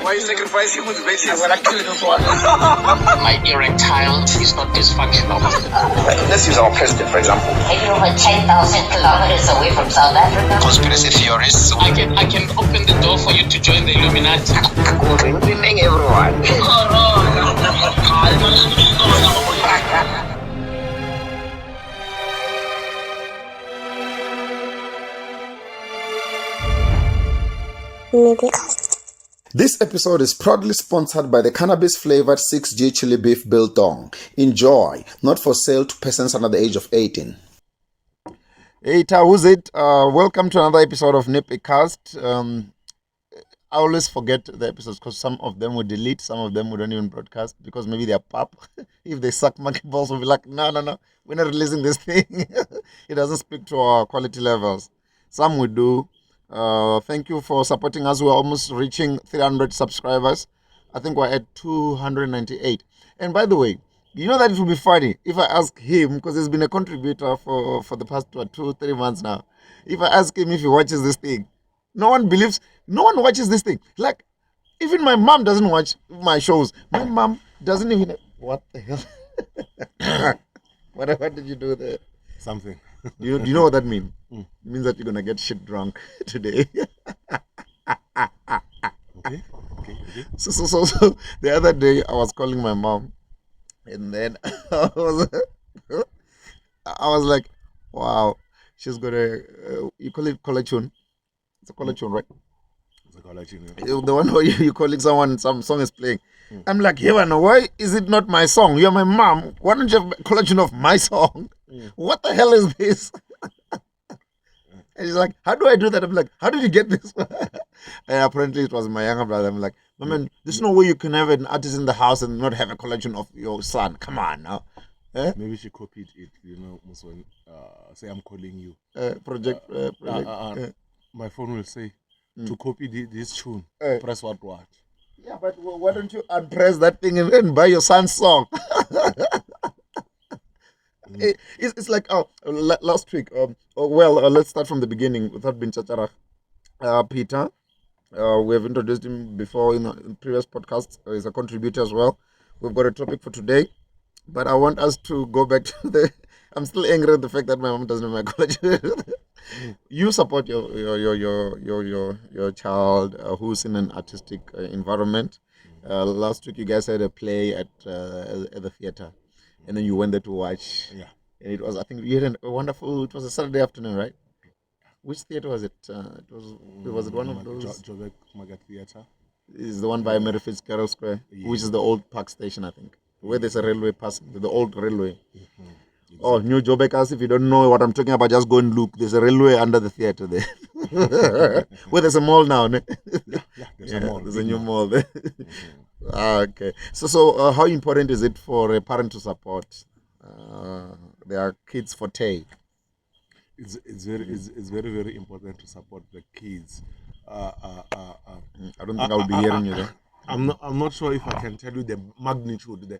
Why are you sacrificing with babies? I'm gonna kill you for My erectile is not dysfunctional. Let's use our president, for example. Are you over 10,000 kilometers away from South Africa? Conspiracy theorists. I can open the door for you to join the Illuminati. Good evening, everyone. NippyCast. This episode is proudly sponsored by the cannabis-flavored 6G chili beef biltong. Enjoy. Not for sale to persons under the age of 18. Hey, who's it? Welcome to another episode of NippyCast. I always forget the episodes because some of them would delete, some of them we don't even broadcast because maybe they're pop. If they suck monkey balls, we'll be like, no, we're not releasing this thing. It doesn't speak to our quality levels. Some we do. Thank you for supporting us. We're almost reaching 300 subscribers. I think we're at 298. And by the way, you know that it will be funny if I ask him, because he's been a contributor for the past 2-3 months now. If I ask him if he watches this thing, no one watches this thing. Like, even my mom doesn't watch my shows. My mom doesn't even... What the hell? What did you do there? Something. Do you know what that means? It means that you're going to get shit drunk today. Okay. So the other day I was calling my mom, and then I was like, wow, she's got a, you call it collection. It's a collection, right? It's a collection, yeah. The one where you're calling someone, some song is playing. I'm like, Hewan, why is it not my song? You're my mom. Why don't you have a collection of my song? What the hell is this? And she's like, how do I do that? I'm like, how did you get this? And apparently it was my younger brother. I'm like, man, there's no way you can have an artist in the house and not have a collection of your son. Come on now. Maybe she copied it, when, say I'm calling you. Project. My phone will say, to copy this tune, press what? Yeah, but why don't you unpress that thing and buy your son's song? It's like last week. Let's start from the beginning without being chacharach. Peter, we have introduced him before in previous podcasts. He's a contributor as well. We've got a topic for today, but I want us to go back to the. I'm still angry at the fact that my mom doesn't know my college. You support your child who's in an artistic environment. Last week you guys had a play at the theater, and then you went there to watch. Yeah. And it was, I think you had a wonderful. It was a Saturday afternoon, right? Which theater was it? Was it one of those? Joburg Magat Theater. Is the one by Mary Fitzgerald Square, which is the old park station, I think, where there's a railway passing, the old railway. Exactly. Oh, New Joburgers, if you don't know what I'm talking about, just go and look. There's a railway under the theater there. Where there's a mall now, ne? There's a mall. There's a new mall there. Okay. So how important is it for a parent to support their kids' forte? It's very, very important to support the kids. I don't think I'll be hearing you there. I'm not sure if I can tell you the magnitude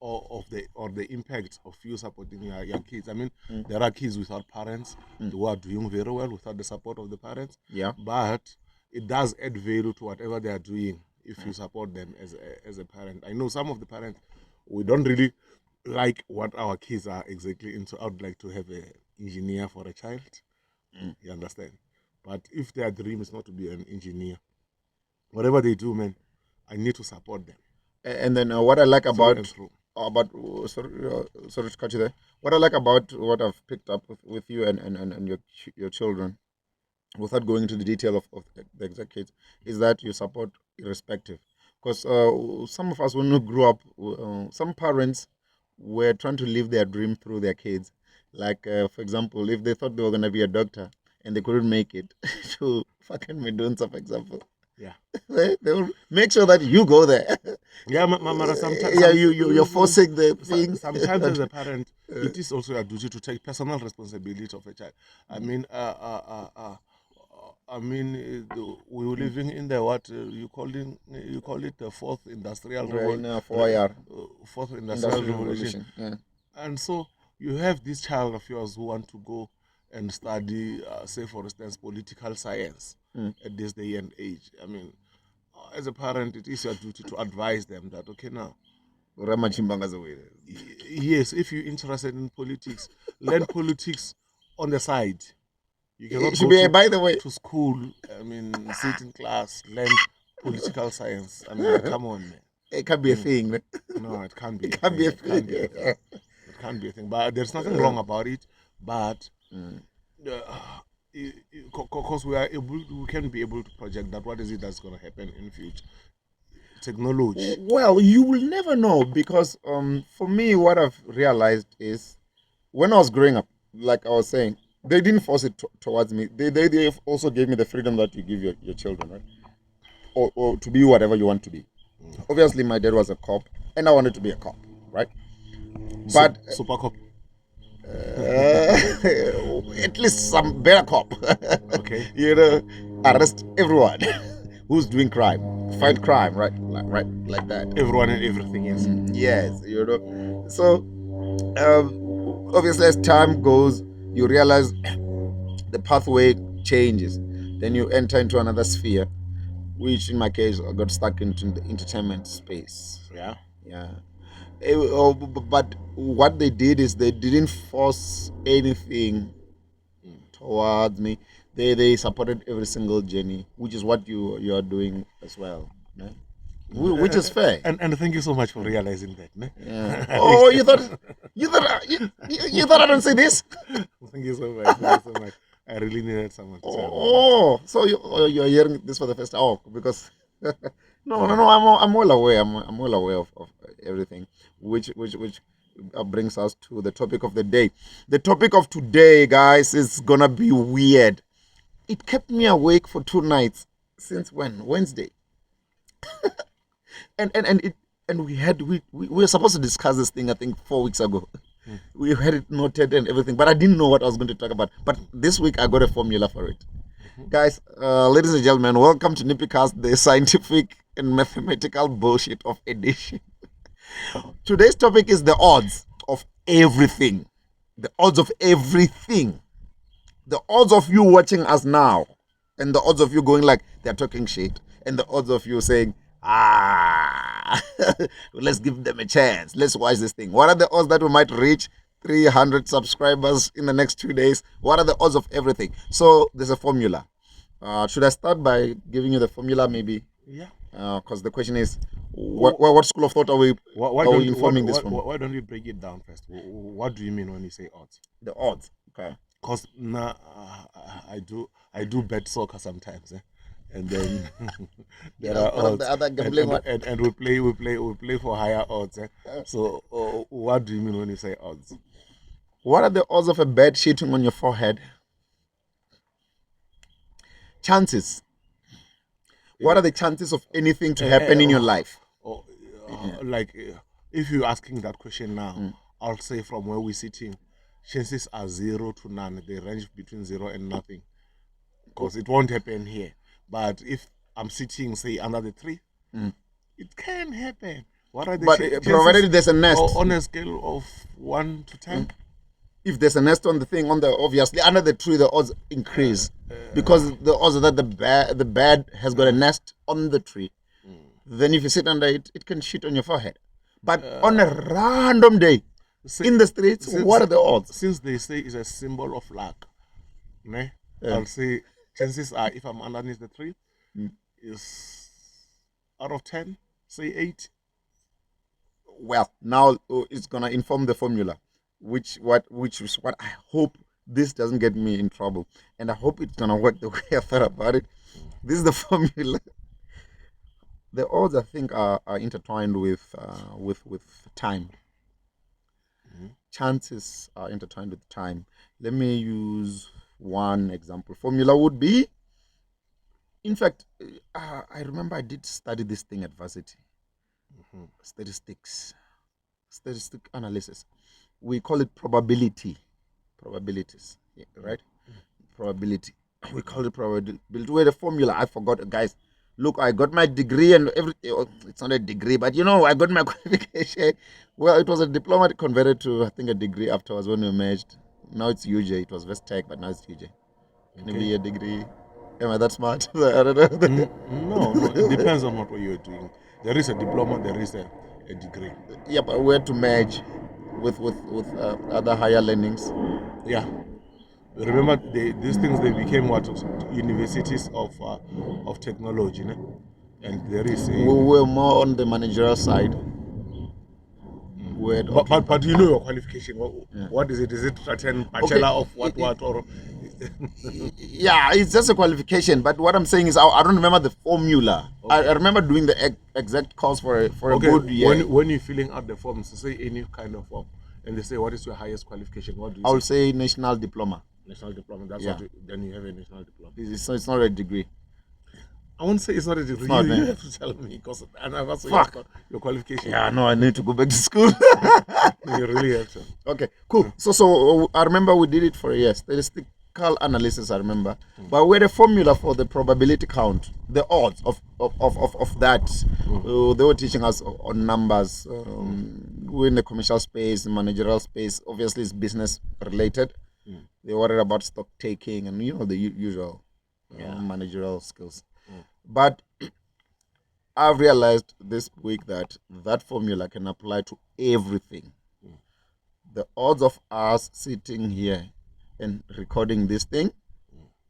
of the impact of you supporting your kids. I mean, there are kids without parents who are doing very well without the support of the parents. Yeah. But it does add value to whatever they are doing if you support them as a parent. I know some of the parents, we don't really like what our kids are exactly into. I would like to have an engineer for a child. You understand? But if their dream is not to be an engineer, whatever they do, man, I need to support them. And then what I like about sorry to cut you there. What I like about what I've picked up with you and your children, without going into the detail of the exact kids, is that you support irrespective. Because some of us, when we grew up, some parents were trying to live their dream through their kids. Like, for example, if they thought they were going to be a doctor and they couldn't make it to fucking Medunsa, for example. Yeah, they will make sure that you go there. Yeah, Mama. Sometimes, you're forcing the things. Sometimes, as a parent, it is also a duty to take personal responsibility of a child. I mean, we were living in the what you call it the fourth industrial revolution. Fourth industrial revolution. Yeah. And so you have this child of yours who want to go and study, say for instance, political science at this day and age. I mean, as a parent, it is your duty to advise them that, okay, now, yes, if you're interested in politics, learn politics on the side. You cannot It should go be, by the way, to school, sit in class, learn political science. I mean, come on, man. it can be a thing. Man. No, it can't be. It can't be a thing. It can't be a thing. But there's nothing wrong about it. But because we can be able to project that. What is it that's going to happen in future? Technology. Well, you will never know because for me, what I've realized is when I was growing up, like I was saying, they didn't force it towards me. They also gave me the freedom that you give your children, right? Or to be whatever you want to be. Obviously, my dad was a cop, and I wanted to be a cop, right? But super cop. at least some better cop. Okay. Arrest everyone who's doing crime, fight crime, right, like that. Everyone and everything, yes. Yes, So, obviously, as time goes, you realize the pathway changes. Then you enter into another sphere, which in my case, I got stuck into the entertainment space. Yeah. But what they did is they didn't force anything towards me. They supported every single journey, which is what you are doing as well. No? Which is fair. And thank you so much for realizing that. No? Yeah. Oh, you thought I don't say this? Thank you so much. Thank you so much. I really needed someone to say that. Oh, so you're hearing this for the first time? Oh, because no. I'm well aware. I'm well aware of everything, which brings us to the topic of the day. The topic of today, guys, is gonna be weird. It kept me awake for 2 nights since when? Wednesday. and we were supposed to discuss this thing I think 4 weeks ago. We had it noted and everything, but I didn't know what I was going to talk about. But this week I got a formula for it. Guys, ladies and gentlemen, welcome to NippyCast, the scientific and mathematical bullshit of edition. Today's topic is the odds of everything. The odds of everything. The odds of you watching us now, and the odds of you going like they're talking shit, and the odds of you saying, let's give them a chance. Let's watch this thing. What are the odds that we might reach 300 subscribers in the next 2 days? What are the odds of everything? So there's a formula. Should I start by giving you the formula maybe? Yeah. Because the question is, what school of thought are we informing this from? Why don't we break it down first? What do you mean when you say odds? The odds. Okay. Because I do bet soccer sometimes. And then there are odds, the other gambling and we play for higher odds. So what do you mean when you say odds? What are the odds of a bed shitting on your forehead? Chances. What are the chances of anything to happen in your life? Like if you're asking that question now, I'll say from where we're sitting, chances are 0 to none. They range between 0 and nothing, because it won't happen here. But if I'm sitting, say, under the tree, it can happen. What are the chances? Provided there's a nest. On a scale of 1 to 10? If there's a nest on the thing, obviously under the tree, the odds increase because the odds that the bird has got a nest on the tree. Then if you sit under it, it can shit on your forehead. But on a random day in the streets, what are the odds? Since they say it's a symbol of luck, I'll say chances are, if I'm underneath the tree, is out of 10, say 8. Well, now it's gonna inform the formula, which is what I hope this doesn't get me in trouble, and I hope it's gonna work the way I thought about it. This is the formula. The odds, I think, are intertwined with time. Chances are intertwined with time. Let me use one example. Formula would be, in fact, I remember I did study this thing at varsity. Statistic analysis. We call it probabilities, right? Probability. We call it probability. Where the formula, I forgot, guys. Look, I got my degree and everything. It's not a degree, but I got my qualification. Well, it was a diploma converted to, I think, a degree afterwards when we merged. Now it's UJ. It was Vestech, but now it's UJ. Can it be a degree? Am I that smart? I don't know. No, it depends on what you're doing. There is a diploma, there is a degree. Yeah, but where to merge with other higher learnings? Yeah. Remember, these things, they became what? Universities of technology. No? And there is We a... were more on the managerial side. But you know your qualification. What is it? Is it certain bachelor of what? Or yeah, it's just a qualification. But what I'm saying is, I don't remember the formula. I remember doing the exact course for a good year. When you're filling out the forms, say any kind of form, and they say, what is your highest qualification? What do you I will say? say national diploma. National diploma. That's Yeah. then you have a national diploma. It's not a degree. I won't say it's not a degree. Not, you man. have to tell me because I never saw Fuck. your qualification. Yeah, no, I need to go back to school. You really have to. Okay, cool. So I remember we did it for a year. Statistical analysis, I remember. But we had a formula for the probability count, the odds of that. They were teaching us on numbers. We're in the commercial space, managerial space. Obviously, it's business related. They worried about stock taking and the usual managerial skills. But I've realized this week that formula can apply to everything. The odds of us sitting here and recording this thing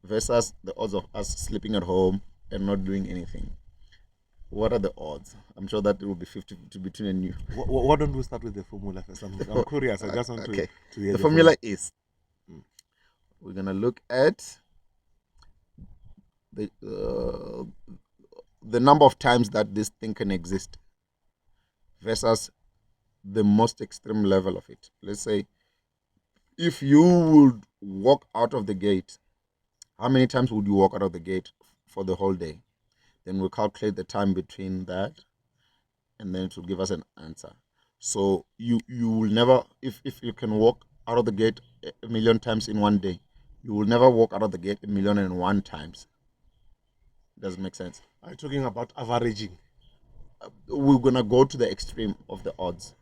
versus the odds of us sleeping at home and not doing anything. What are the odds? I'm sure that it will be 50-50 between you. Why don't we start with the formula first? I'm curious. I just want to hear the formula is, we're going to look at the number of times that this thing can exist versus the most extreme level of it. Let's say if you would walk out of the gate, how many times would you walk out of the gate for the whole day? Then we'll calculate the time between that, and then it will give us an answer. So you will never, if you can walk out of the gate 1,000,000 times in one day, you will never walk out of the gate 1,000,001 times. Doesn't make sense. Are you talking about averaging? We're gonna go to the extreme of the odds.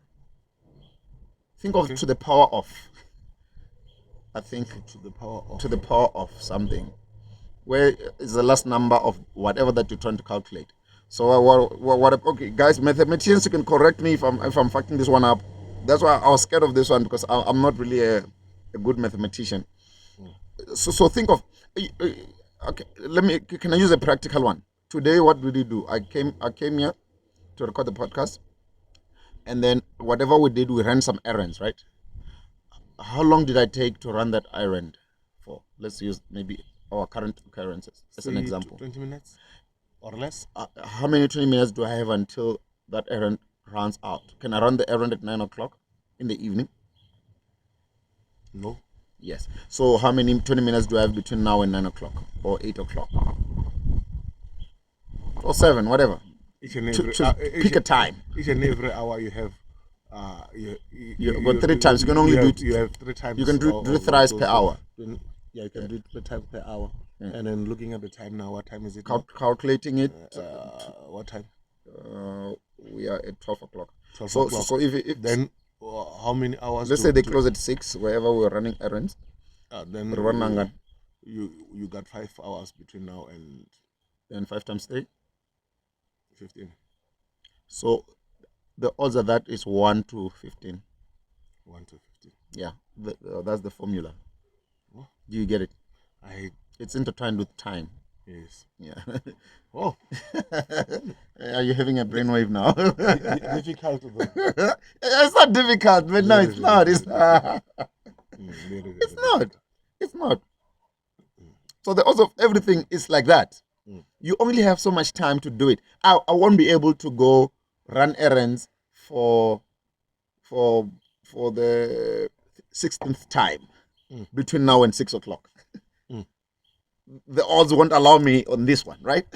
Think of to the power of. I think to the power of something. Where is the last number of whatever that you're trying to calculate? So what? Okay, guys, mathematicians, you can correct me if I'm fucking this one up. That's why I was scared of this one because I'm not really a good mathematician. So think of. Okay, can I use a practical one? Today, what did we do? I came here to record the podcast, and then whatever we did, we ran some errands, right? How long did I take to run that errand for? Let's use maybe our current occurrences as an example. 20 minutes or less? How many 20 minutes do I have until that errand runs out? Can I run the errand at 9 o'clock in the evening? No. Yes. So how many 20 minutes do I have between now and 9 o'clock or 8 o'clock? Or 7, whatever. Each and every, pick a time. Each and every hour you have you got 3 times. You can only do it. You have 3 times. You can do thrice per hour. Yeah, you can do 3 times per hour. And then looking at the time now, what time is it? Calculating it. What time? We are at 12 o'clock. 12 o'clock. So if then how many hours? Let's say they close at 6, wherever we're running errands. Then you got 5 hours between now and. Then 5 times 3? 15. So the odds of that is 1 to 15. 1 to 15. Yeah, that's the formula. Oh. Do you get it? It's intertwined with time. Yes. Yeah. Oh. Are you having a brainwave now? Difficult. It's not difficult, but no, it's not. It's not. It's not. So the odds of everything is like that. You only have so much time to do it. I won't be able to go run errands for the 16th time between now and 6 o'clock. The odds won't allow me on this one, right?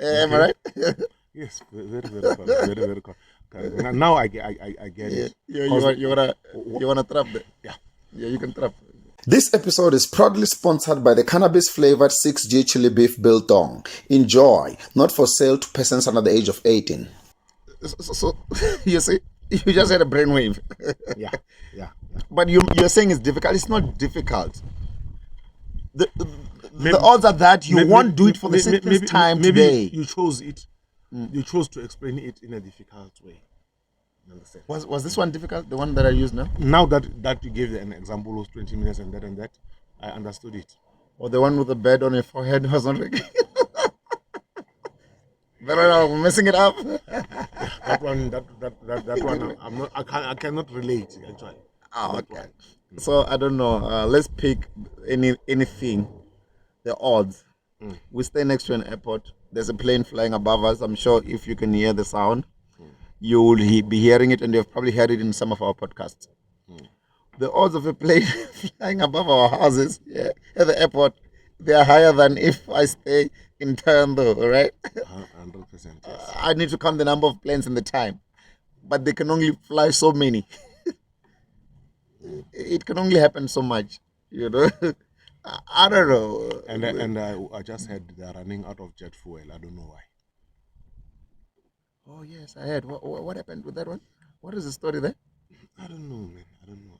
Am I right? Yes, very good. Now I get it. Yeah, you wanna trap it? Yeah, you can trap. This episode is proudly sponsored by the cannabis-flavored 6G chili beef biltong. Enjoy, not for sale to persons under the age of 18. So you see, you just had a brainwave. Yeah. But you're saying it's difficult. It's not difficult. the odds are that you won't do it for the 60th time today. You chose it. You chose to explain it in a difficult way. You understand? Was this one difficult? The one that I use now? Now that you gave an example of 20 minutes and that, I understood it. Or the one with the bed on your forehead was not working? But I'm messing it up. That one, I cannot relate actually. Oh, okay. So I don't know. Let's pick anything. The odds. We stay next to an airport. There's a plane flying above us. I'm sure if you can hear the sound, you will be hearing it, and you've probably heard it in some of our podcasts. The odds of a plane flying above our houses at the airport, they are higher than if I stay in Tando, right? 100%. Yes. I need to count the number of planes and the time, but they can only fly so many. It can only happen so much, you know. I don't know. And I just heard they're running out of jet fuel. I don't know why. Oh yes, I heard. What happened with that one? What is the story there? I don't know, man. I don't know.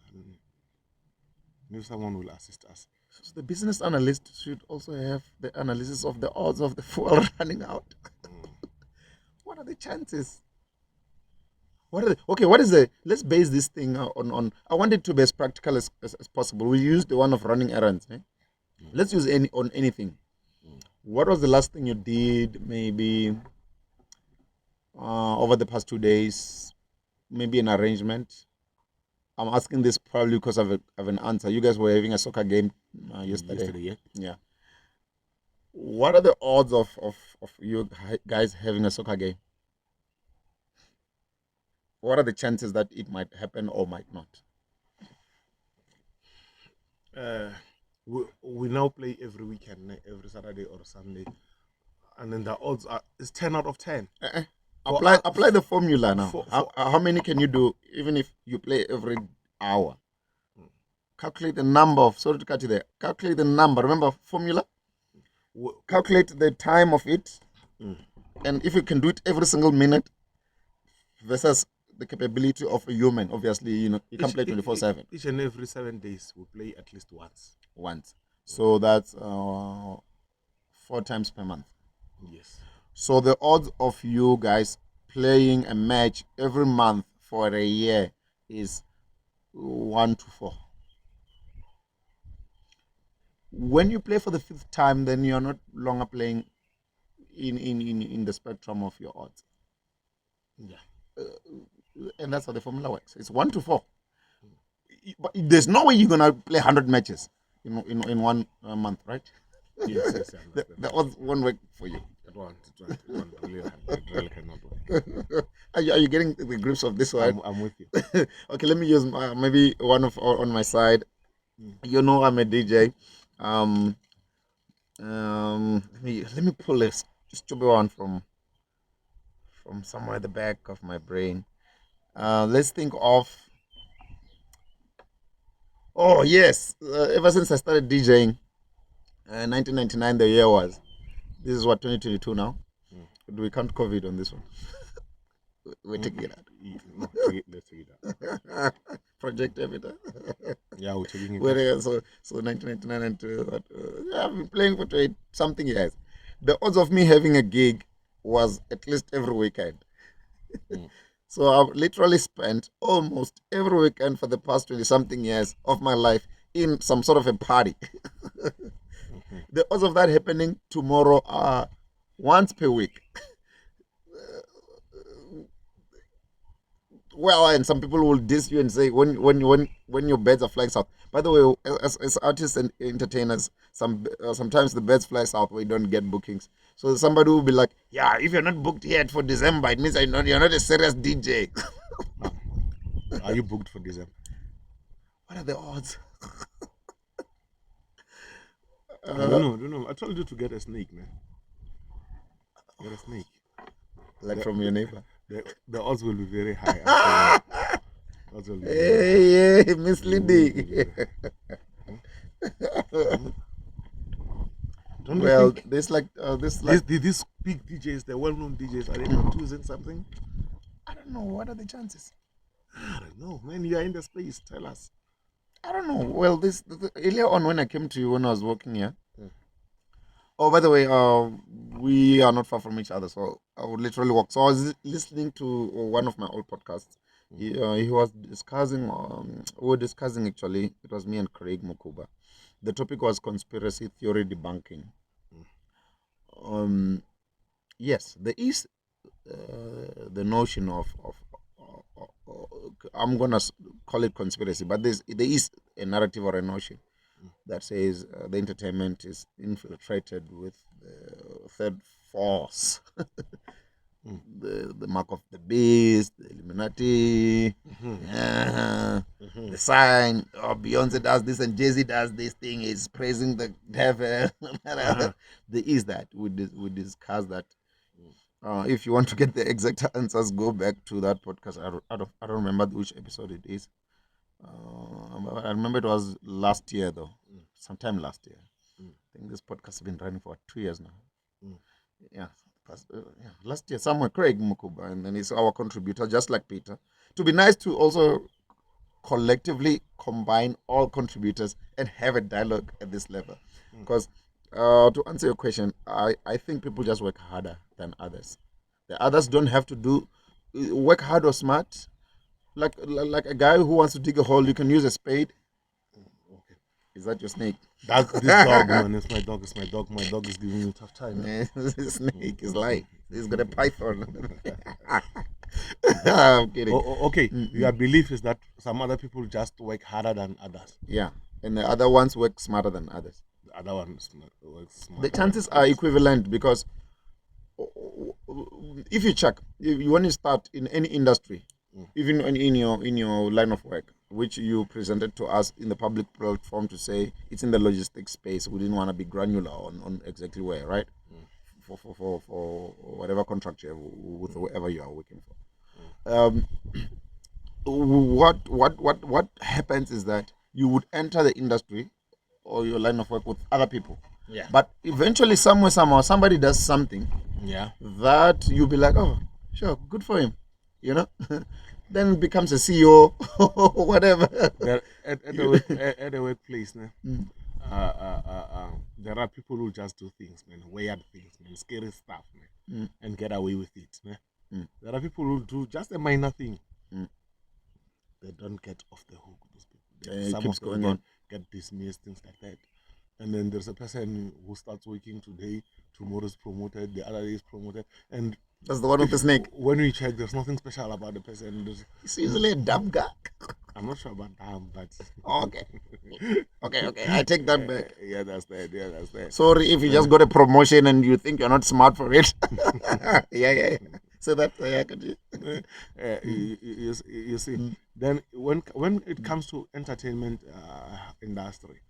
Maybe someone will assist us. So the business analyst should also have the analysis of the odds of the fuel running out. What are the chances? What is the? Let's base this thing on. I want it to be as practical as possible. We use the one of running errands. Let's use anything. What was the last thing you did? Maybe over the past 2 days. Maybe an arrangement. I'm asking this probably because of an answer. You guys were having a soccer game yesterday. Yeah. What are the odds of you guys having a soccer game? What are the chances that it might happen or might not? We now play every weekend, every Saturday or Sunday, and then the odds is 10 out of 10. Apply the formula now. How many can you do even if you play every hour? Calculate the number of. Sorry to cut you there. Calculate the number. Remember formula. Calculate the time of it, and if you can do it every single minute versus the capability of a human. Obviously, you can't play 24/7. Each and every 7 days, we play at least once. So that's 4 times per month. Yes. So the odds of you guys playing a match every month for a year is 1 to 4. When you play for the 5th time, then you're not longer playing in the spectrum of your odds. Yeah. And that's how the formula works. It's 1 to 4. But there's no way you're gonna play 100 matches in 1 month, right? Yes. The odds won't work for you. It won't really cannot work. Are you getting the grips of this one? I'm with you. Okay, let me use maybe one on my side. You know, I'm a DJ. Let me pull this stupid one from somewhere at the back of my brain. Let's think of. Oh yes, ever since I started DJing, 1999 the year was. This is what 2022 now. Do we count COVID on this one? We're taking it out. Let's take it out. Project Evidence. Yeah, we're taking it out. So 1999 and I've been playing for 20 something years. The odds of me having a gig was at least every weekend. So I've literally spent almost every weekend for the past 20 something years of my life in some sort of a party. The odds of that happening tomorrow are once per week. Well, and some people will diss you and say when your birds are flying south. By the way, as artists and entertainers, sometimes the birds fly south where you don't get bookings. So somebody will be like, "Yeah, if you're not booked yet for December, it means you're not a serious DJ." Are you booked for December? What are the odds? I don't know. I told you to get a snake, man. Get a snake. Like from your neighbor. The odds will be very high. Hey, misleading. Well, there's these big DJs, the well-known DJs, are they not using something? I don't know. What are the chances? I don't know, man. You are in the space. Tell us. I don't know. Well, earlier on when I came to you when I was working here, Oh, by the way, we are not far from each other, so I would literally walk. So I was listening to one of my old podcasts. He was discussing, we were discussing actually, it was me and Craig Mukuba. The topic was conspiracy theory debunking. Yes, there is the notion of I'm gonna call it conspiracy, but there is a narrative or a notion that says the entertainment is infiltrated with the third force, the mark of the beast, the Illuminati, the sign. Oh, Beyonce does this and Jay-Z does this thing. Is praising the devil. There is that. We discuss that. If you want to get the exact answers, go back to that podcast. I don't remember which episode it is. I remember it was last year though, sometime last year. I think this podcast has been running for 2 years now. Yeah, last year somewhere. Craig Mukuba, and then he's our contributor, just like Peter. To be nice to also collectively combine all contributors and have a dialogue at this level, because to answer your question, I think people just work harder than others. The others don't have to work hard or smart. Like a guy who wants to dig a hole, you can use a spade. Okay. Is that your snake? That's this dog, man. It's my dog. It's my dog. My dog is giving me a tough time. Snake is like he's got a python. I'm kidding. Okay. Your belief is that some other people just work harder than others. Yeah, and the other ones work smarter than others. The other ones work smarter. The chances are equivalent because if you check, if you want to start in any industry, even in your line of work, which you presented to us in the public platform to say it's in the logistics space, we didn't want to be granular on exactly where, right? For whatever contract you have with whoever you are working for. What happens is that you would enter the industry or your line of work with other people. Yeah. But eventually, somewhere, somehow, somebody does something. Yeah. That you'll be like, oh, sure, good for him. You know? Then becomes a CEO or whatever. At the workplace, there are people who just do things, man, weird things, man, scary stuff, man, and get away with it. Man. There are people who do just a minor thing. They don't get off the hook. Those people. Some keeps of them going don't on. get dismissed, things like that. And then there's a person who starts working today, tomorrow is promoted, the other day is promoted, and that's the one with the snake. When we check, there's nothing special about the person. He's usually a dumb guy. I'm not sure about dumb, but okay. Okay. I take that back. Yeah, that's that. Sorry if you just got a promotion and you think you're not smart for it. Yeah. So that's you see. Then when it comes to entertainment industry,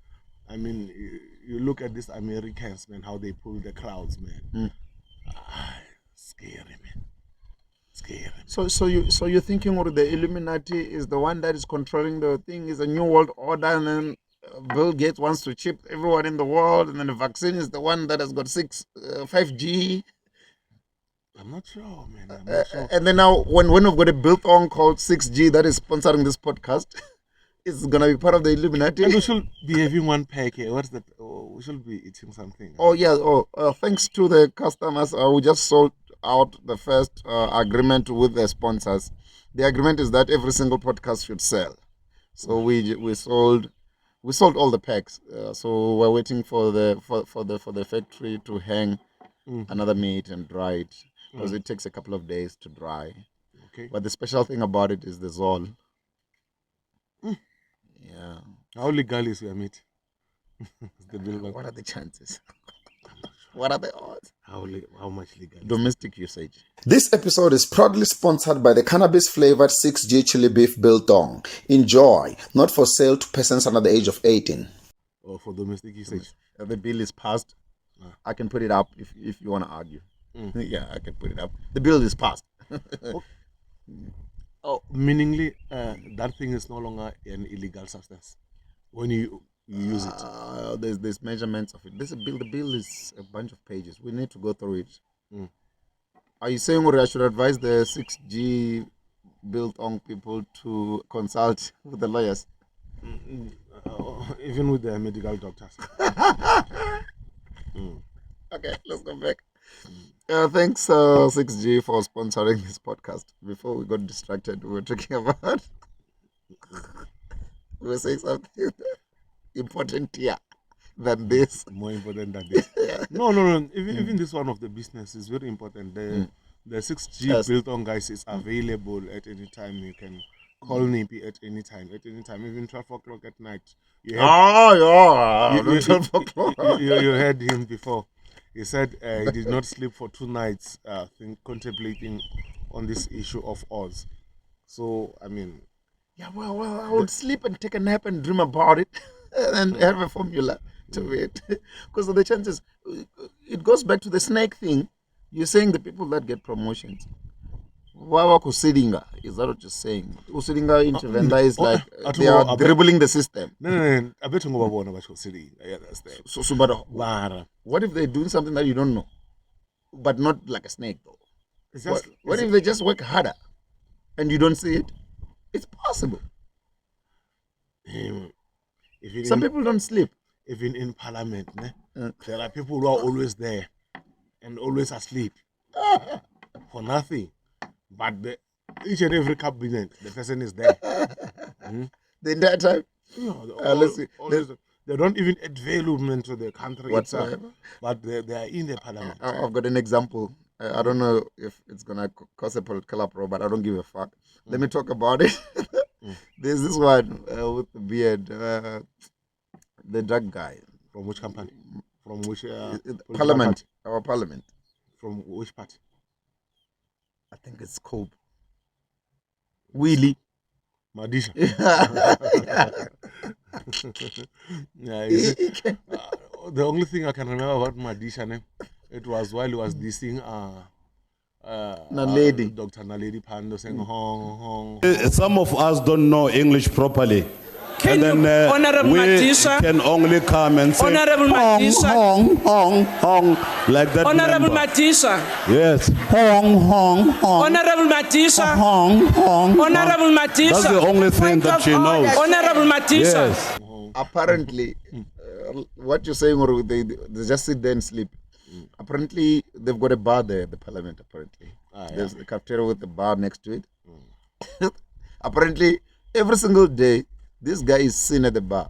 I mean, you look at these Americans, man, how they pull the crowds, man. Scary, man. Scary. So you're thinking, or the Illuminati is the one that is controlling the thing, is a new world order, and then Bill Gates wants to chip everyone in the world, and then the vaccine is the one that has got 5G. I'm not sure, man. I'm not sure. And then now, when we've got a built-on called 6G that is sponsoring this podcast, it's gonna be part of the Illuminati. And we should be having one pack here. What's that? Oh, we should be eating something. Oh yeah. Thanks to the customers, we just sold out the first agreement with the sponsors. The agreement is that every single podcast should sell. So we sold all the packs. So we're waiting for the factory to hang another meat and dry it, because it takes a couple of days to dry. Okay. But the special thing about it is the Zol. Yeah. How legal is your meat? What are the chances? What are the odds? How much legal? Domestic usage. This episode is proudly sponsored by the cannabis-flavored 6G chili beef biltong. Enjoy, not for sale to persons under the age of 18. Or for domestic usage? The bill is passed. I can put it up if you want to argue. Yeah, I can put it up. The bill is passed. Oh, meaningly, that thing is no longer an illegal substance when you use it. There's measurements of it. There's a bill. The bill is a bunch of pages. We need to go through it. Are you saying, or I should advise the 6G built-on people to consult with the lawyers? Even with the medical doctors. Okay, let's go back. Thanks, 6G, for sponsoring this podcast. Before we got distracted, we were talking about. We were saying something important here than this. More important than this. No. Even this one of the business is very important. The 6G Yes. built on, guys, is available at any time. You can call Nippy at any time, even 12 o'clock at night. You heard, you heard him before. He said he did not sleep for 2 nights contemplating on this issue of Oz. So, I mean... Yeah, well, I would sleep and take a nap and dream about it and have a formula to it. Because of the chances, it goes back to the snake thing. You're saying the people that get promotions. Wawa kusidinga, is that what you're saying? Kusidinga into Venda is like they are dribbling the system. No. I bet you know what you're saying. I understand. So, but what if they're doing something that you don't know? But not like a snake, though. What if they just work harder and you don't see it? It's possible. Some people don't sleep. Even in parliament, there are people who are always there and always asleep for nothing. But each and every cabinet, the person is there. The entire time? Let's see. They don't even add value to the country itself. But they are in the parliament. I've got an example. I don't know if it's going to cause a political uproar, but I don't give a fuck. Let me talk about it. There's this one with the beard, the drug guy. From which company? From which parliament? Our parliament. From which party? I think it's Cope. Willie. Madisha. The only thing I can remember about Madisha, it was while he was dissing Dr. Naledi Pando saying hong hong. Some of us don't know English properly. Honorable we Madisha, can only come and say Honorable hong, Madisha, hong, hong, hong, like that. Honorable member. Madisha, Yes, hong, hong, hong, Honorable Madisha, hong, hong, Honorable Madisha. That's the only thing that she knows. Honorable Madisha. Yes. Apparently, what you're saying, or they just sit there and sleep. Apparently, they've got a bar there at the parliament, apparently. There's a cafeteria with a bar next to it. Apparently, every single day, this guy is seen at the bar.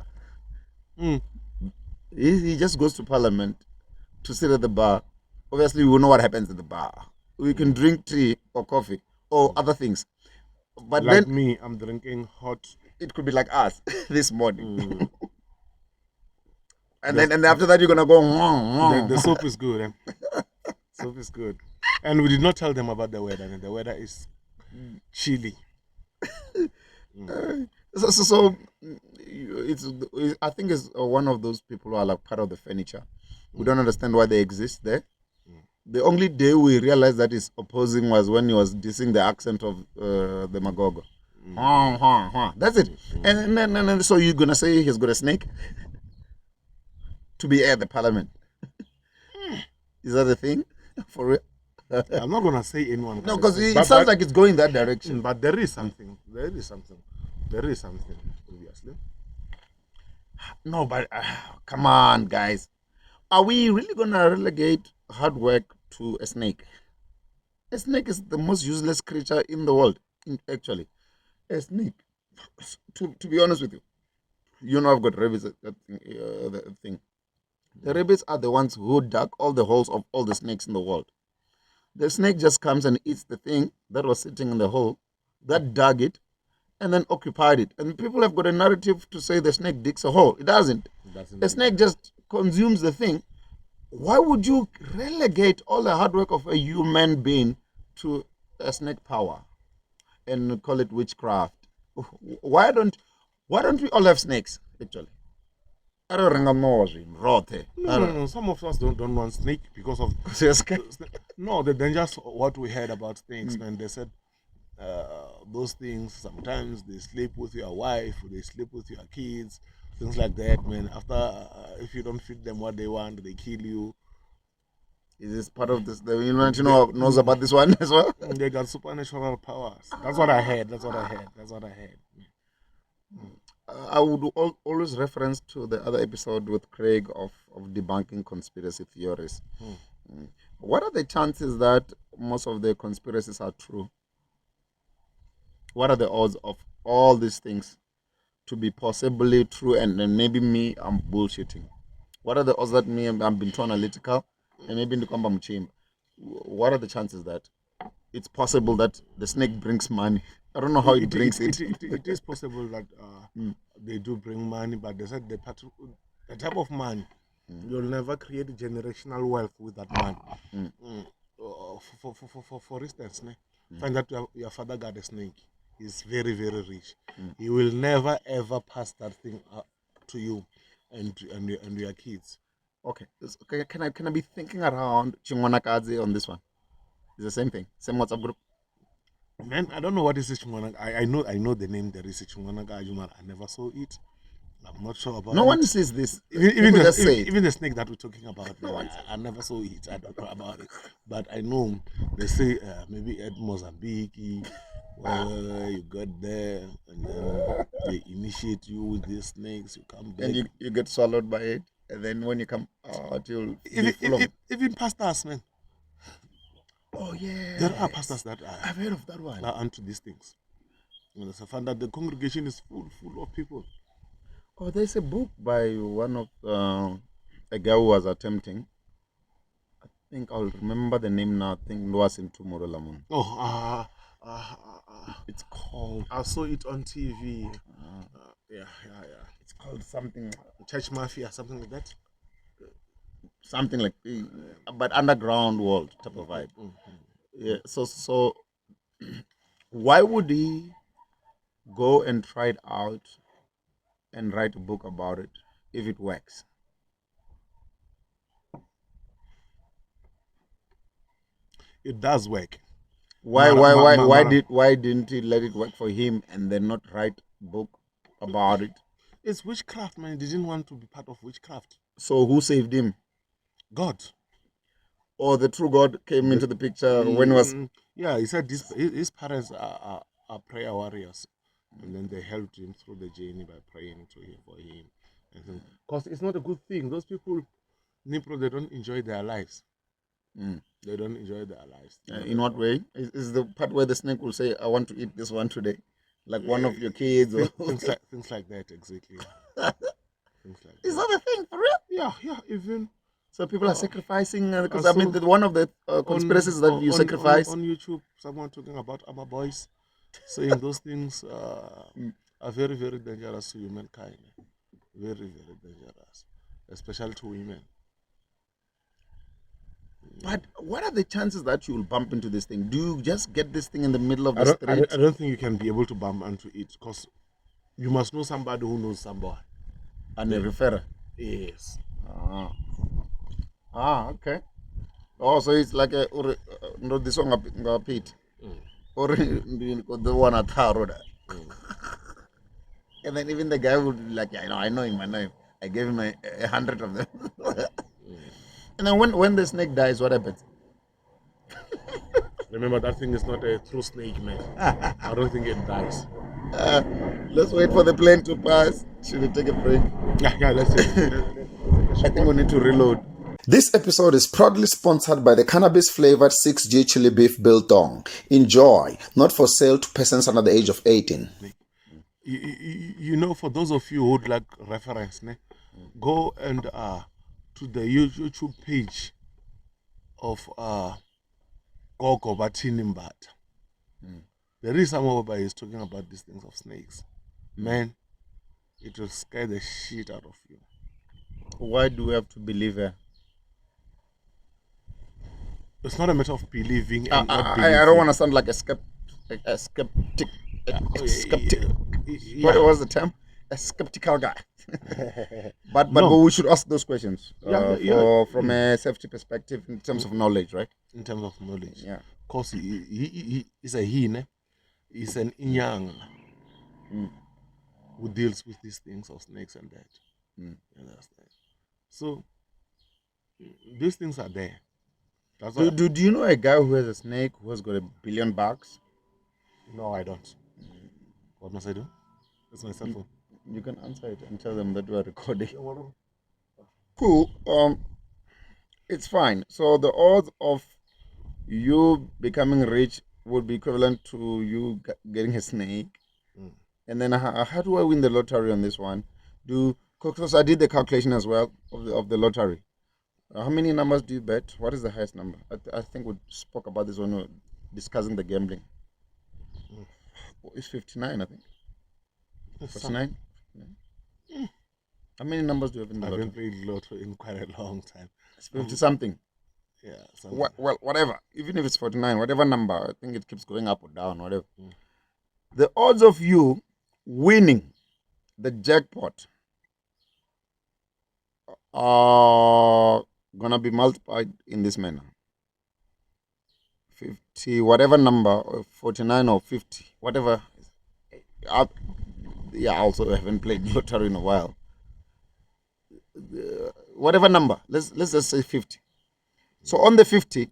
He just goes to parliament to sit at the bar. Obviously, we know what happens at the bar. We can drink tea or coffee or other things. But like then, me, I'm drinking hot. it could be like us this morning. And then after that, you're going to go, The soup is good. Soup is good. And we did not tell them about the weather. And the weather is chilly. So I think it's one of those people who are like part of the furniture. We don't understand why they exist there. The only day we realized that he's opposing was when he was dissing the accent of the Magogo. That's it. And then so you're gonna say he's got a snake to be at the parliament? Is that a thing for real? I'm not gonna say anyone. No, because it sounds like it's going that direction. But there is something. Obviously. No, but come on, guys. Are we really gonna relegate hard work to a snake? A snake is the most useless creature in the world. Actually, a snake. To be honest with you, I've got rabbits. The thing. The rabbits are the ones who dug all the holes of all the snakes in the world. The snake just comes and eats the thing that was sitting in the hole, that dug it, and then occupied it. And people have got a narrative to say the snake digs a hole. It doesn't. The snake just consumes the thing. Why would you relegate all the hard work of a human being to a snake power and call it witchcraft? Why don't we all have snakes, actually? No. Some of us don't want snake because of no. Then just what we heard about snakes, man. They said those things sometimes they sleep with your wife, they sleep with your kids, things like that, man. After if you don't feed them what they want, they kill you. Is this part of this? The internet knows about this one as well. They got supernatural powers. That's what I heard. I would always reference to the other episode with Craig of debunking conspiracy theories. What are the chances that most of the conspiracies are true? What are the odds of all these things to be possibly true, and then maybe me, I'm bullshitting? What are the odds that me, I'm being too analytical, and maybe in the combat machine? What are the chances that it's possible that the snake brings money? I don't know how it brings it. It is possible that they do bring money, but they said the type of money, you'll never create generational wealth with that money. For instance, find that your father got a snake. He's very, very rich. He will never ever pass that thing to you and your kids. Okay. Can I be thinking around Chingwanakadze on this one? It's the same thing. Same WhatsApp group. Man, I don't know what is it. I know the name. There is a Chingwanaga. I never saw it. I'm not sure about it. No one says this. Even the snake that we're talking about, I never saw it. I don't know about it. But I know they say maybe at Mozambique, where you got there, and then they initiate you with these snakes. You come back. And you get swallowed by it. And then when you come out, you'll be full of... Even pastors, man. Oh, yeah. There are pastors that I've heard of that one. are onto these things. And I found that the congregation is full of people. Oh, there's a book by one of a guy who was attempting. I think I'll remember the name now. I think it was in Tomorrow Lamon. Oh, it's called... I saw it on TV. Yeah. It's called something... Church Mafia, something like that. Something like... But underground world type of vibe. Yeah. So why would he go and try it out and write a book about it if it works? It does work. Why didn't he let it work for him and then not write a book about it? It's witchcraft, man. He didn't want to be part of witchcraft. So who saved him? God. Or the true God came into the picture when he was... Yeah, he said his parents are prayer warriors. And then they helped him through the journey by praying for him. Because it's not a good thing. Those people, Nipro, they don't enjoy their lives. They don't enjoy their lives. In what way? Is the part where the snake will say, I want to eat this one today? Like one of your kids? Or... things like that, exactly. Things like Is that a thing for real? Yeah, even... So people are sacrificing, because I mean, one of the conspiracies that you sacrifice... On YouTube, someone talking about our boys, saying those things are very, very dangerous to humankind. Very, very dangerous, especially to women. But what are the chances that you will bump into this thing? Do you just get this thing in the middle of the street? I don't think you can be able to bump into it, because you must know somebody who knows somebody. And a referrer? Yes. Okay. Oh, so it's like a no, this one Pete, or the one at Haroda. And then even the guy would be like, yeah, I know him. I gave him 100 of them. And then when the snake dies, what happens? Remember, that thing is not a true snake, man. I don't think it dies. Let's wait for the plane to pass. Should we take a break? Yeah, let's take it. I think we need to reload. This episode is proudly sponsored by the cannabis-flavored 6G chili beef biltong. Enjoy, not for sale to persons under the age of 18. You know, for those of you who would like reference, go and to the YouTube page of Gogo Batinimbata. There is someone where he's talking about these things of snakes. Man, it will scare the shit out of you. Why do we have to believe her? It's not a matter of believing and not believing. I don't want to sound like a skeptic. Yeah. What was the term? A skeptical guy. but we should ask those questions from a safety perspective in terms of knowledge, right? In terms of knowledge. Yeah. Because he is a he, he's an inyang who deals with these things of snakes and that. You understand? So these things are there. Do you know a guy who has a snake who has got $1 billion? No, I don't. What must I do? That's my cell phone. You can answer it and tell them that we are recording. cool. It's fine. So the odds of you becoming rich would be equivalent to you getting a snake. And then how do I win the lottery on this one? Because I did the calculation as well of the lottery. How many numbers do you bet? What is the highest number? I think we spoke about this when we were discussing the gambling. It's 59, I think. 59? How many numbers do you have in the lottery? I haven't played lotto in quite a long time. It's 50 something. Yeah. Well, whatever. Even if it's 49, whatever number, I think it keeps going up or down, whatever. The odds of you winning the jackpot are gonna be multiplied in this manner. 50, whatever number, 49 or 50, whatever. I also haven't played lottery in a while. Whatever number, let's just say 50. So on the 50,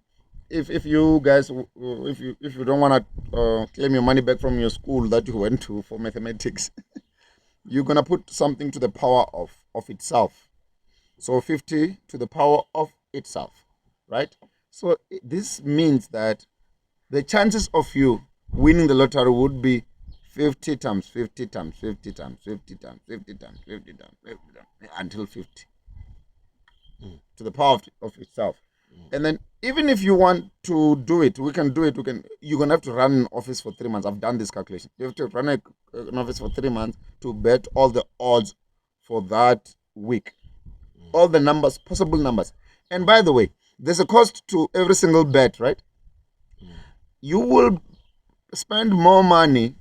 if you guys, if you don't want to claim your money back from your school that you went to for mathematics, you're gonna put something to the power of itself. So 50 to the power of itself, right? So this means that the chances of you winning the lottery would be 50 times 50 times 50 times 50 times 50 times 50 times 50 times until 50 to the power of itself. And then even if you want to do it, we can do it. You're gonna have to run an office for 3 months. I've done this calculation. You have to run an office for 3 months to bet all the odds for that week, all the numbers, possible numbers. And by the way, there's a cost to every single bet, right? You will spend more money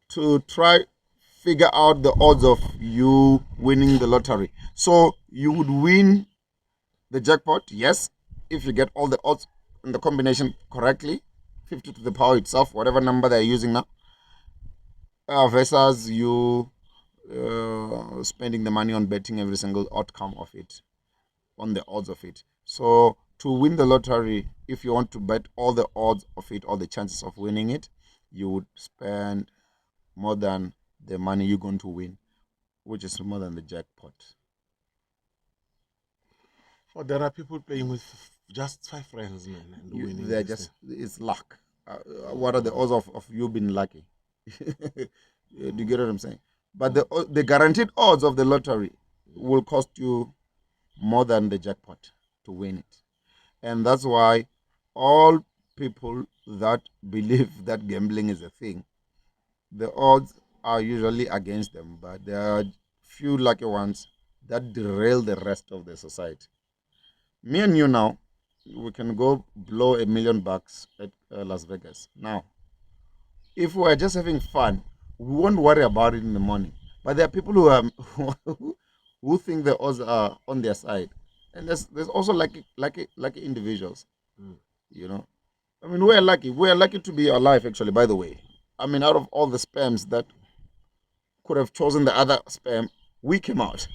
to try figure out the odds of you winning the lottery. So you would win the jackpot, yes, if you get all the odds in the combination correctly, 50 to the power itself, whatever number they're using now, versus you spending the money on betting every single outcome of it, on the odds of it. So to win the lottery, if you want to bet all the odds of it, all the chances of winning it, you would spend more than the money you're going to win, which is more than the jackpot. Well, there are people playing with just 5 friends, man, and winning. They're just, it's luck. What are the odds of you being lucky? Do you get what I'm saying? But the guaranteed odds of the lottery will cost you more than the jackpot to win it. And that's why all people that believe that gambling is a thing, the odds are usually against them, but there are few lucky ones that derail the rest of the society. Me and you now, we can go blow $1 million at Las Vegas. Now, if we're just having fun, we won't worry about it in the morning. But there are people who think the odds are on their side, and there's also lucky individuals. You know, I mean, we're lucky. We're lucky to be alive. Actually, by the way, I mean, out of all the spams that could have chosen the other spam, we came out.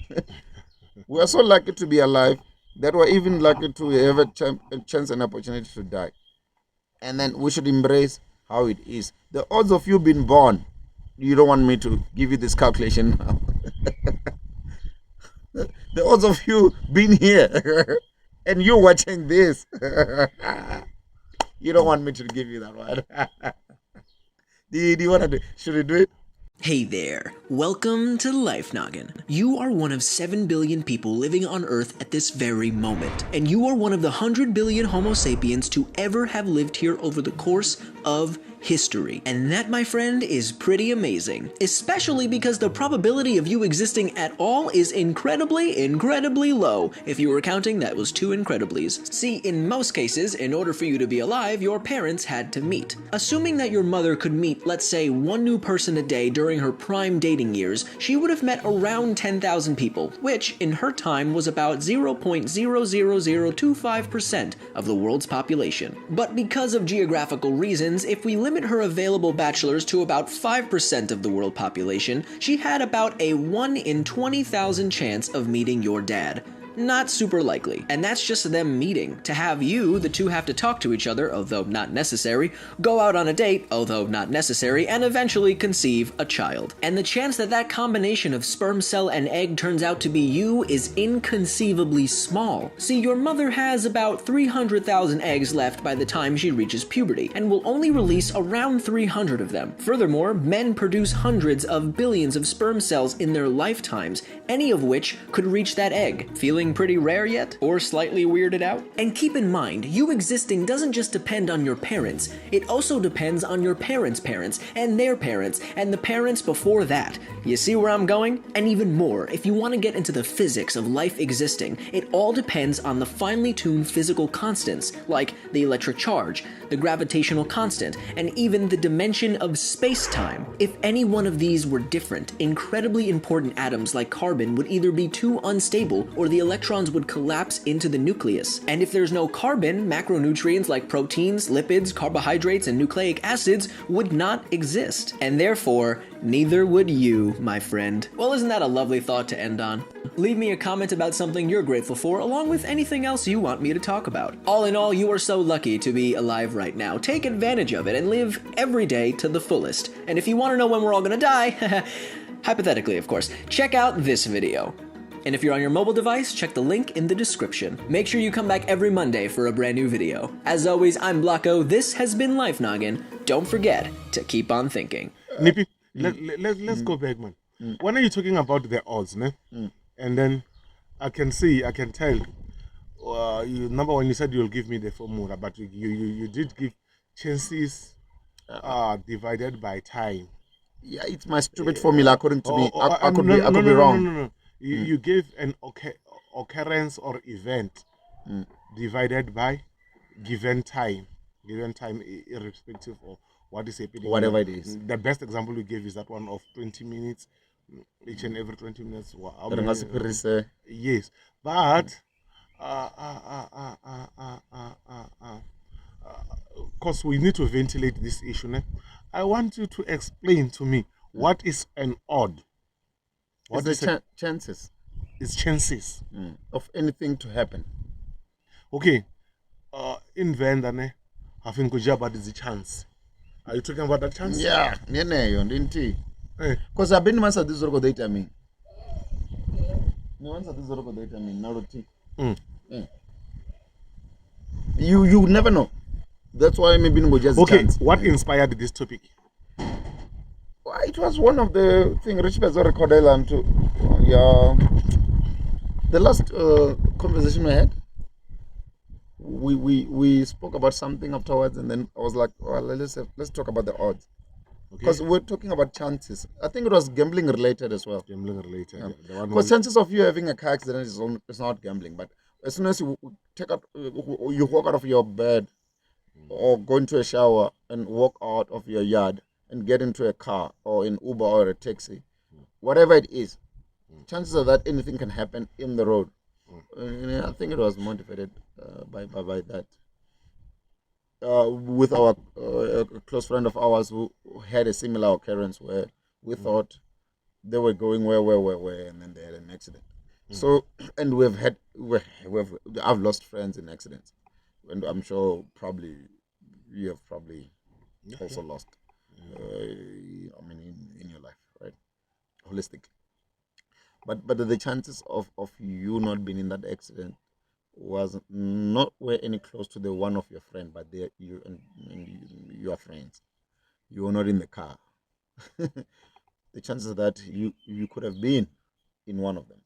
We are so lucky to be alive that we're even lucky to have a chance and opportunity to die. And then we should embrace how it is. The odds of you being born, you don't want me to give you this calculation now. The odds of you being here and you watching this, you don't want me to give you that one. Do you want to do? Should we do it? Hey there, welcome to Life Noggin. You are one of 7 billion people living on Earth at this very moment, and you are one of the 100 billion Homo sapiens to ever have lived here over the course of history. And that, my friend, is pretty amazing, especially because the probability of you existing at all is incredibly low. If you were counting, that was 2 incrediblies. See, in most cases, in order for you to be alive, your parents had to meet. Assuming that your mother could meet, let's say, 1 new person a day during her prime dating years, she would have met around 10,000 people, which, in her time, was about 0.00025% of the world's population. But because of geographical reasons, if we limit her available bachelors to about 5% of the world population, she had about a 1 in 20,000 chance of meeting your dad. not super likely. And that's just them meeting. To have you, the two have to talk to each other, although not necessary, go out on a date, although not necessary, and eventually conceive a child. And the chance that that combination of sperm cell and egg turns out to be you is inconceivably small. See, your mother has about 300,000 eggs left by the time she reaches puberty, and will only release around 300 of them. Furthermore, men produce hundreds of billions of sperm cells in their lifetimes, any of which could reach that egg. Feeling pretty rare yet? Or slightly weirded out? And keep in mind, you existing doesn't just depend on your parents, it also depends on your parents' parents, and their parents, and the parents before that. You see where I'm going? And even more, if you want to get into the physics of life existing, it all depends on the finely tuned physical constants, like the electric charge, the gravitational constant, and even the dimension of space-time. If any one of these were different, incredibly important atoms like carbon would either be too unstable or the electrons would collapse into the nucleus. And if there's no carbon, macronutrients like proteins, lipids, carbohydrates, and nucleic acids would not exist. And therefore, neither would you, my friend. Well, isn't that a lovely thought to end on? Leave me a comment about something you're grateful for, along with anything else you want me to talk about. All in all, you are so lucky to be alive right now. Take advantage of it and live every day to the fullest. And if you want to know when we're all gonna die, hypothetically of course, check out this video. And if you're on your mobile device, check the link in the description. Make sure you come back every Monday for a brand new video. As always, I'm Blocko. This has been Life Noggin. Don't forget to keep on thinking. Nippy, let's go back, man. When are you talking about the odds, ne? And then I can tell. Number one, you said you'll give me the formula, but you did give chances divided by time. Yeah, it's my stupid formula according to me. I could be wrong. No. You gave an occurrence or event divided by given time, irrespective of what is happening. Whatever it is. The best example you gave is that one of 20 minutes, each and every 20 minutes. Yes, but because we need to ventilate this issue, ne? I want you to explain to me what is an odd. What is the chances? It's chances of anything to happen. Okay, in Vendane, I think about the chance. Are you talking about that chance? Yeah, didn't you? Because I've been answered this data me. No answer this data me. Now you never know. That's why maybe no just okay. Chance. What inspired this topic? It was one of the things Rich Bezos recorded to the last conversation we had. We spoke about something afterwards, and then I was like, well, let's talk about the odds. Because we're talking about chances. I think it was gambling related as well. Gambling related. Because chances of you having a car accident is not gambling, but as soon as you you walk out of your bed or go into a shower and walk out of your yard and get into a car or an Uber or a taxi, whatever it is, chances are that anything can happen in the road. I think it was motivated by that. With our a close friend of ours who had a similar occurrence where we thought they were going where, and then they had an accident. So, and I've lost friends in accidents, and I'm sure probably you have also lost. In your life, right? Holistically. But the chances of you not being in that accident was not any close to the one of your friend, but you are friends. You were not in the car. The chances that you could have been in one of them.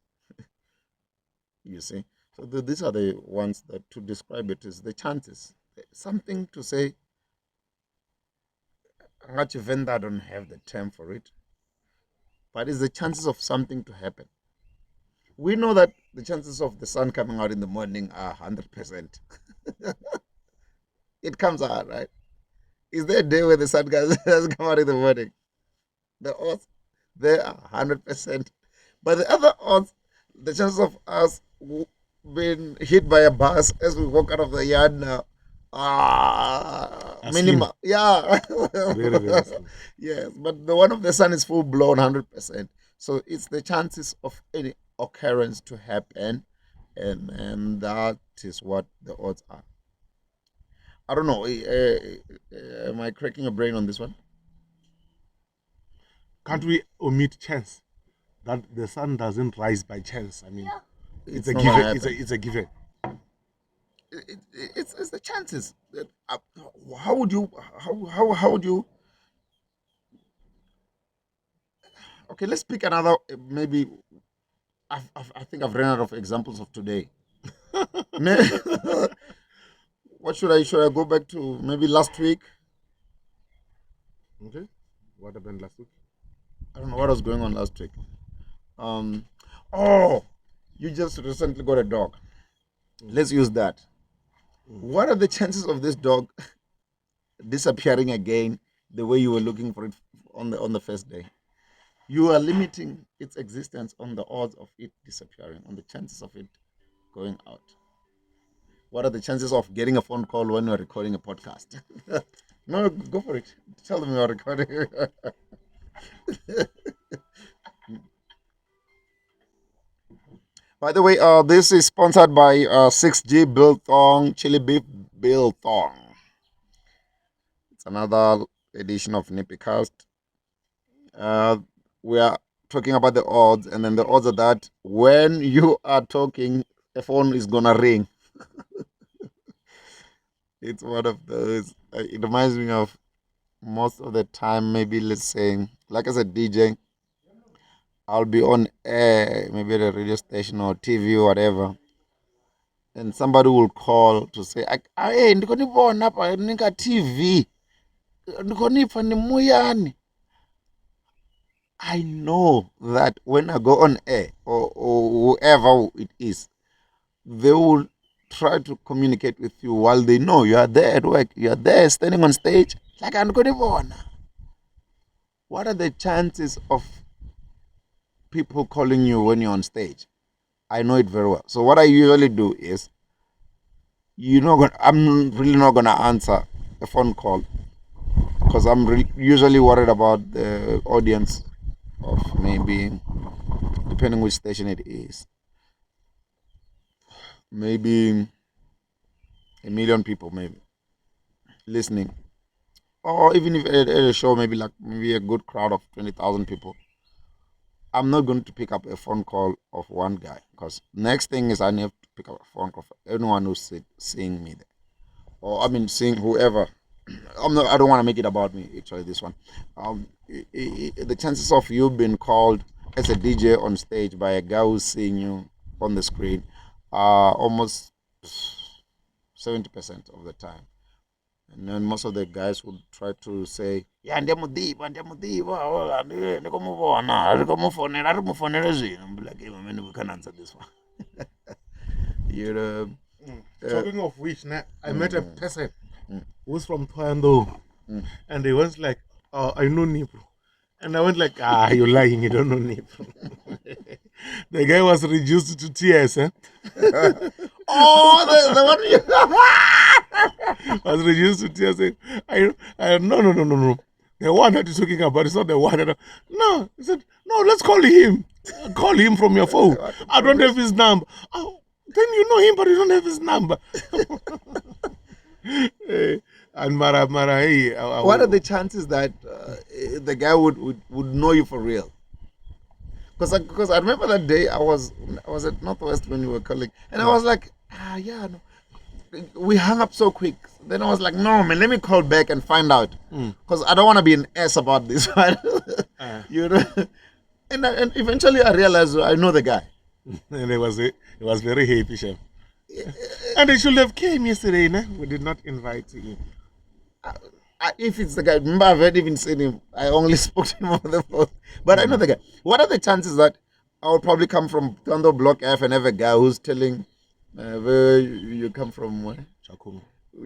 You see? So these are the ones that to describe it is the chances. Something to say. I don't have the term for it, but it's the chances of something to happen. We know that the chances of the sun coming out in the morning are 100%. It comes out, right? Is there a day where the sun doesn't come out in the morning? The odds, they are 100%. But the other odds, the chances of us being hit by a bus as we walk out of the yard now, minimal. Yeah. Very, very slim. Yes, but the one of the sun is full blown 100%. So it's the chances of any occurrence to happen and that is what the odds are. I don't know. Am I cracking a brain on this one? Can't we omit chance? That the sun doesn't rise by chance. I mean, it's a not given. gonna It's a given. It's the chances. How would you? How would you? Okay, let's pick another. Maybe I think I've run out of examples of today. What should I go back to? Maybe last week. Okay. What happened last week? I don't know what was going on last week. Oh, you just recently got a dog. Let's use that. What are the chances of this dog disappearing again the way you were looking for it on the first day? You are limiting its existence on the odds of it disappearing, on the chances of it going out. What are the chances of getting a phone call when you're recording a podcast? No, go for it. Tell them you're recording. By the way, this is sponsored by 6G Biltong Chili Beef Biltong. It's another edition of NippyCast. We are talking about the odds, and then the odds are that when you are talking, a phone is gonna ring. It's one of those. It reminds me of most of the time, maybe let's say, like as a DJ, I'll be on air, maybe at a radio station or TV or whatever, and somebody will call to say, "Hey, ndikonibona pa nika TV, ndikonipa ni muyani." I know that when I go on air or whoever it is, they will try to communicate with you while they know you are there at work, you are there standing on stage. Like, what are the chances of people calling you when you're on stage? I know it very well. So what I usually do is, I'm really not gonna answer a phone call because I'm usually worried about the audience of maybe, depending which station it is, maybe 1 million people maybe listening, or even if at a show maybe a good crowd of 20,000 people. I'm not going to pick up a phone call of one guy because next thing is I need to pick up a phone call for anyone who's seeing me there, or I mean seeing whoever. I don't want to make it about me. Actually, this one, the chances of you being called as a DJ on stage by a guy who's seeing you on the screen are almost 70% of the time. And then most of the guys would try to say, "Yeah, ndiyamudiva. I'm like, "Hey, man, we can answer this one." Talking of which, I met a person who's from Toyando, and he was like, "I know Nipro," and I went like, "You're lying. You don't know Nipro." The guy was reduced to tears, eh? Oh, the one you was reduced to tears. Saying, no. The one that you're talking about is not the one that. No, he said, "No, let's call him. Call him from your phone. I don't have his number." Oh, then you know him, but you don't have his number. And Mara, hey, what are the chances that the guy would know you for real? Because I remember that day I was at Northwest when you were calling, and I was like, no. We hung up so quick. Then I was like, no, man, let me call back and find out, because I don't want to be an ass about this one. And eventually I realized I know the guy. And it was very happy, chef. And they should have came yesterday, no? We did not invite him. If it's the guy, remember I've not even seen him. I only spoke to him on the phone. But I know the guy. What are the chances that I will probably come from Tondo Block F and have a guy who's telling where you come from? Where?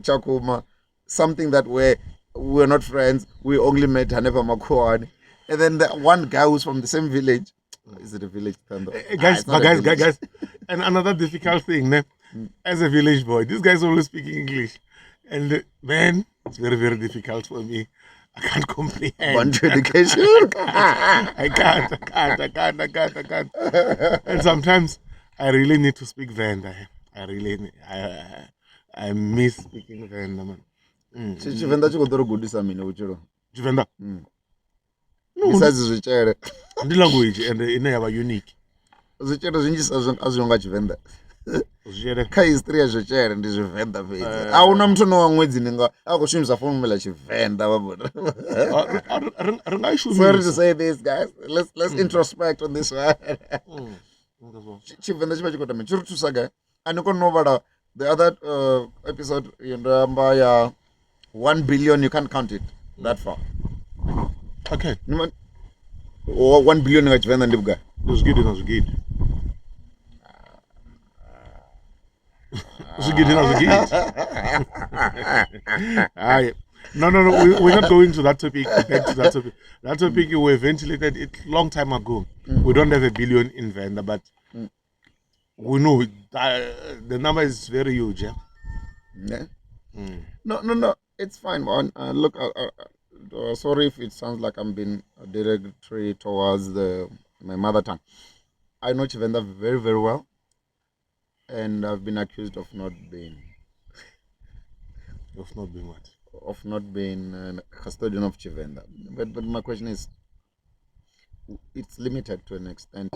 Chakuma. Something that we're not friends. We only met Haneva Makuan. And then the one guy who's from the same village. Is it a village? Guys. And another difficult thing, ne? As a village boy, this guy's always speaking English. And man, it's very, very difficult for me. I can't comprehend. Want education? I can't. And sometimes I really need to speak Venda. I miss speaking Venda, man. Chivenda chiko doro gudisa mina uchiro. Chivenda. Besides zvichere. The language and ine yava unique. Zvichere zvinji azvonga Chivenda. Zvichere. Kha history ya zvichere ndi Chivenda fedzi. Auna muthu no wa ṅwedzi ninga akushumisa formula Chivenda babona. Sorry to say this, guys. Let's introspect on this one. Chivenda chiva chikota me chiri thusa guy. Ani kono novada the other episode yendamba ya 1 billion, you can't count it that far. Okay. Or 1 billion nga Chivenda ndibuga. It was good. No. We're not going to that topic. Back to that topic. That topic we ventilated it long time ago. We don't have a billion in Venda, but we know the number is very huge. Yeah. No. It's fine. Look, sorry if it sounds like I'm being derogatory towards my mother tongue. I know Chivenda very, very well, and I've been accused of not being. Of not being what? Of not being a custodian of Chivenda. But my question is, it's limited to an extent.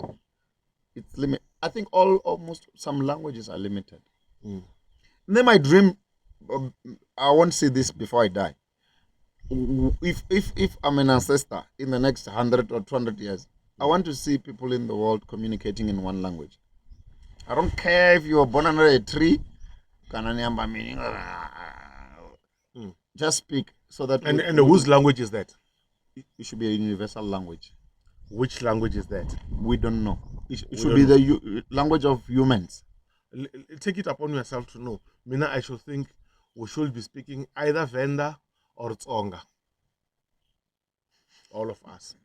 It's limit. I think almost some languages are limited. Then my dream, I won't see this before I die. If I'm an ancestor in the next 100 or 200 years, I want to see people in the world communicating in one language. I don't care if you were born under a tree. Just speak so that. And whose language is that? It should be a universal language. Which language is that? We don't know. It should be the language of humans. Take it upon yourself to know. Mina, I should think we should be speaking either Venda or Tsonga. All of us.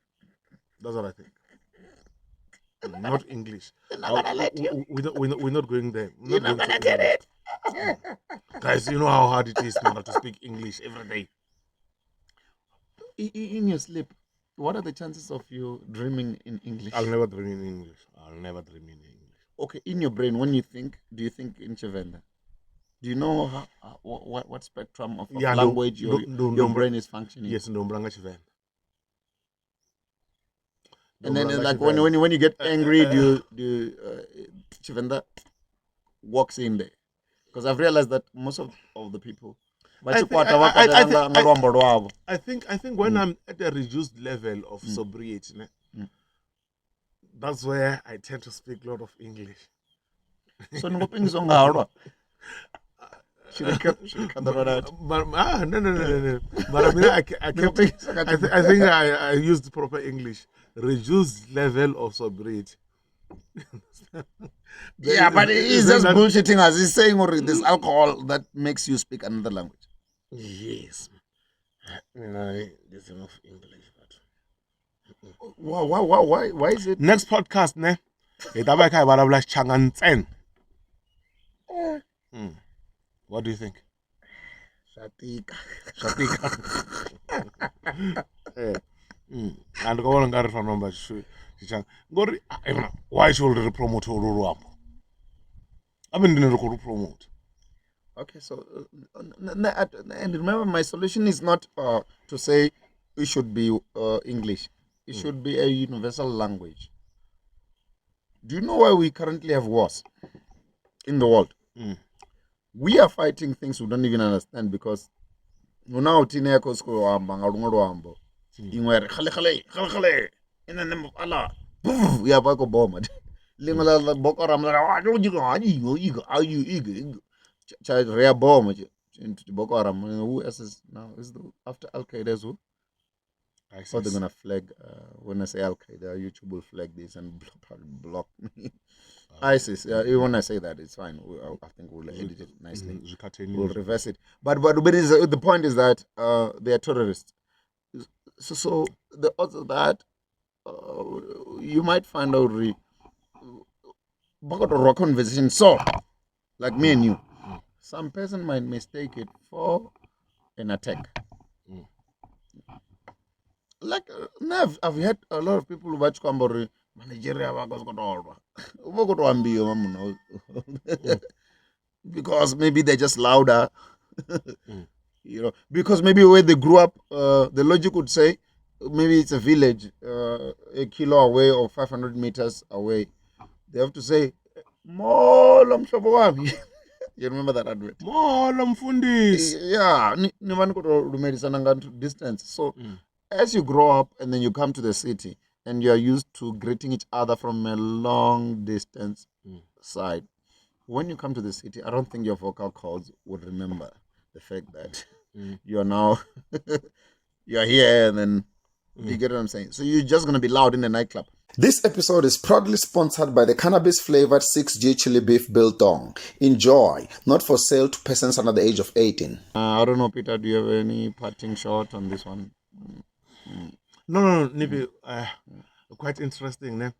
That's what I think. Not English. We're not going there. We're not going to it. Guys, you know how hard it is now to speak English every day. In your sleep, what are the chances of you dreaming in English? I'll never dream in English. Okay, in your brain, when you think, do you think in Chivenda? Do you know what spectrum of language your brain is functioning? Yes, no, Chivenda. And then, like when you get angry, do Chivenda walks in there? Because I've realized that most of the people, I think when I'm at a reduced level of sobriety, that's where I tend to speak a lot of English. So no things on ngauralo. Should cut the road out. No. But I mean, I think I used proper English. Reduced level of sobriety. Yeah, but he's just bullshitting us. He's saying this alcohol that makes you speak another language. Yes. There's enough English. But... Why is it? Next podcast, ne? What do you think? Shatika. And go on and from number. Why should we promote Uruambo? I've been doing a promote. Okay, so and remember, my solution is not to say it should be English. It should be a universal language. Do you know why we currently have wars in the world? We are fighting things we don't even understand because now tineko sko amba ngalungolwambo. Ingwere khale in the name of Allah. Ya ba ko bomba. Lingala boko ramla are you eager? Child rare bomb into Boko Haram. Who else is now? Is after Al Qaeda as well? Or they're gonna flag when I say Al Qaeda, YouTube will flag this and block me. ISIS. When I say that, it's fine. I think we'll edit it nicely. We'll reverse it. But the point is that they are terrorists. So the odds of that you might find out about a conversation. So, like me and you, some person might mistake it for an attack. Like I've had a lot of people who watch Nigeria. because maybe they're just louder. Because maybe where they grew up, the logic would say maybe it's a village a kilo away or 500 meters away. They have to say, Molo mhlobo wami. You remember that advert? Molo mfundisi. Yeah, nimani kodwa distance. So as you grow up and then you come to the city and you are used to greeting each other from a long distance side, when you come to the city, I don't think your vocal cords would remember the fact that you are now you are here and then you get what I'm saying. So you're just gonna be loud in the nightclub. This episode is proudly sponsored by the cannabis-flavored 6G chili beef biltong. Enjoy, not for sale to persons under the age of 18. I don't know, Peter, do you have any parting shot on this one? No, Nippy, quite interesting.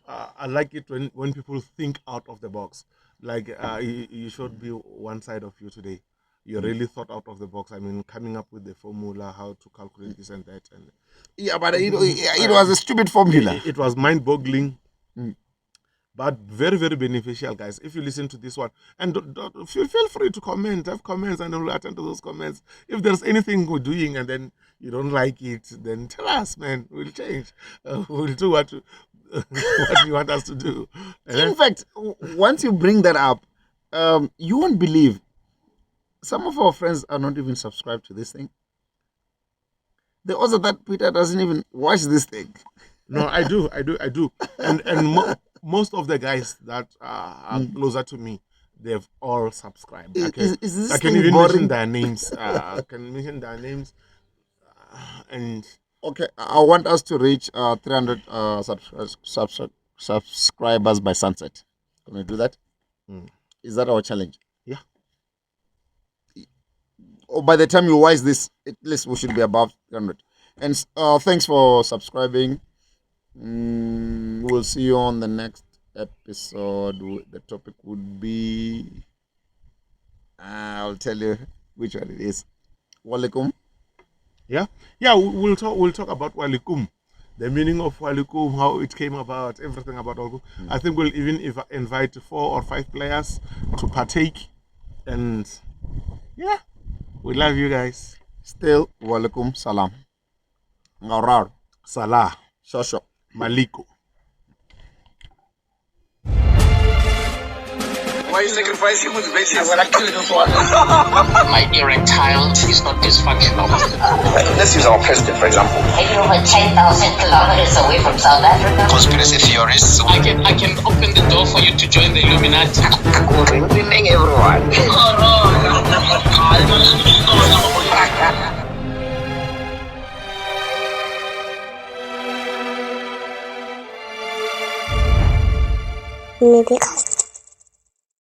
I like it when people think out of the box. Like you showed me one side of you today. You really thought out of the box. I mean, coming up with the formula, how to calculate this and that. And yeah, but it was a stupid formula. It was mind-boggling, but very, very beneficial, guys. If you listen to this one, and feel free to comment, have comments, and I will attend to those comments. If there's anything we're doing and then you don't like it, then tell us, man. We'll change. We'll do what you want us to do. In fact, once you bring that up, you won't believe. Some of our friends are not even subscribed to this thing. The also that Peter doesn't even watch this thing. No, I do. And most of the guys that are closer to me, they've all subscribed. Is this I can even mention their names. And okay, I want us to reach 300 subscribers by sunset. Can we do that? Is that our challenge? Yeah. Or by the time you watch this, at least we should be above 300. And thanks for subscribing. We'll see you on the next episode. The topic would be, I'll tell you which one it is. Walikum. Yeah. We'll talk about Walikum, the meaning of Walikum, how it came about, everything about Walikum. I think we'll even invite 4 or 5 players to partake, and yeah. We love you guys. Still, walaikum salam. Ngauralo. Salah. Shosho. Maliko. Why are you sacrificing human babies? I'm gonna kill this one. My erectile is not dysfunctional. Let's use our president, for example. Are you over 10,000 kilometers away from South Africa? Conspiracy theorists. I can open the door for you to join the Illuminati. Winning everyone. NippyCast.